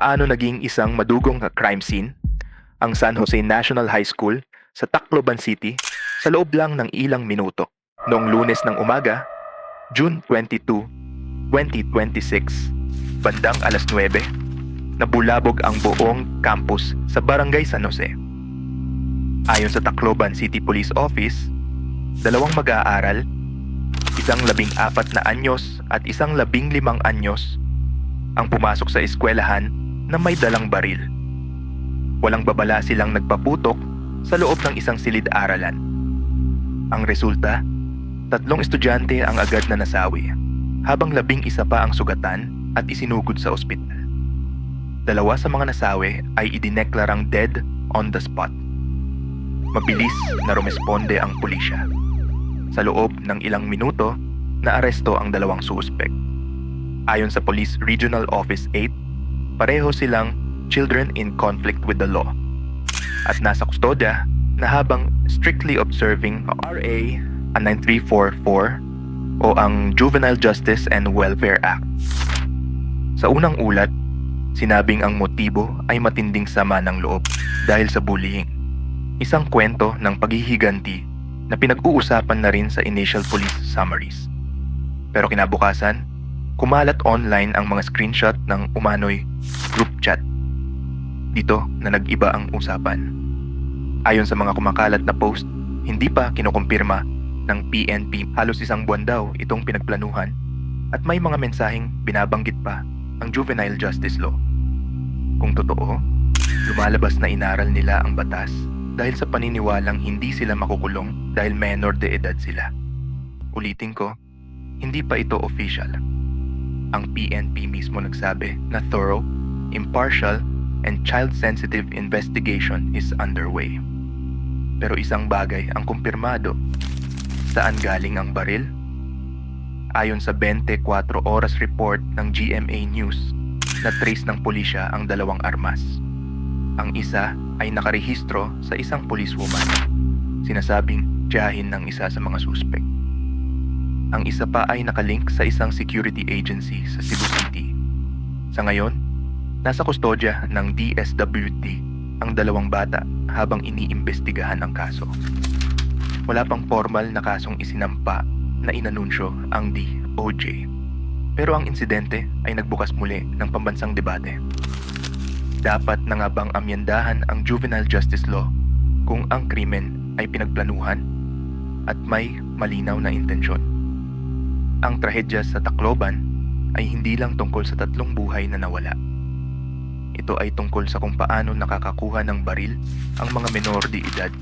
paano naging isang madugong na crime scene ang San Jose National High School sa Tacloban City sa loob lang ng ilang minuto. Noong Lunes ng umaga, June 22, 2026, bandang alas 9, nabulabog ang buong campus sa Barangay San Jose. Ayon sa Tacloban City Police Office, dalawang mag-aaral, isang 14 na anyos at isang 15 anyos ang pumasok sa eskwelahan na may dalang baril. Walang babala silang nagpaputok sa loob ng isang silid-aralan. Ang resulta, 3 estudyante ang agad na nasawi, habang 11 pa ang sugatan at isinugod sa ospital. 2 sa mga nasawi ay idineklarang dead on the spot. Mabilis na rumesponde ang pulisya. Sa loob ng ilang minuto, naaresto ang 2 suspek. Ayon sa Police Regional Office 8, pareho silang children in conflict with the law at nasa kustodya na habang strictly observing RA 9344 o ang Juvenile Justice and Welfare Act. Sa unang ulat, sinabing ang motibo ay matinding sama ng loob dahil sa bullying. Isang kwento ng paghihiganti na pinag-uusapan na rin sa initial police summaries. Pero kinabukasan, kumalat online ang mga screenshot ng umano'y group chat. Dito na nag-iba ang usapan. Ayon sa mga kumakalat na post, hindi pa kinukumpirma ng PNP halos 1 buwan daw itong pinagplanuhan at may mga mensaheng binabanggit pa ang juvenile justice law. Kung totoo, lumalabas na inaral nila ang batas dahil sa paniniwalang hindi sila makukulong dahil menor de edad sila. Ulitin ko, hindi pa ito official. Ang PNP mismo nagsabi na thorough, impartial, and child-sensitive investigation is underway. Pero isang bagay ang kumpirmado. Saan galing ang baril? Ayon sa 24 oras report ng GMA News, na-trace ng pulisya ang 2 armas. Ang isa ay nakarehistro sa isang policewoman. Sinasabing tiyahin ng isa sa mga suspect. Ang isa pa ay nakalink sa isang security agency sa Cebu City. Sa ngayon, nasa kustodya ng DSWD ang 2 bata habang iniimbestigahan ang kaso. Wala pang formal na kasong isinampa na inanunsyo ang DOJ. Pero ang insidente ay nagbukas muli ng pambansang debate. Dapat na nga bang amyendahan ang juvenile justice law kung ang krimen ay pinagplanuhan at may malinaw na intensyon? Ang trahedya sa Tacloban ay hindi lang tungkol sa 3 buhay na nawala. Ito ay tungkol sa kung paano nakakakuha ng baril ang mga menor de edad,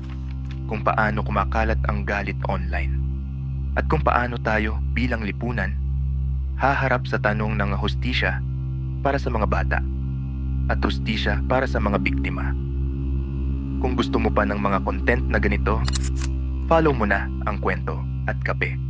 kung paano kumakalat ang galit online, at kung paano tayo bilang lipunan haharap sa tanong ng hustisya para sa mga bata at hustisya para sa mga biktima. Kung gusto mo pa ng mga content na ganito, follow mo na ang Kwento at Kape.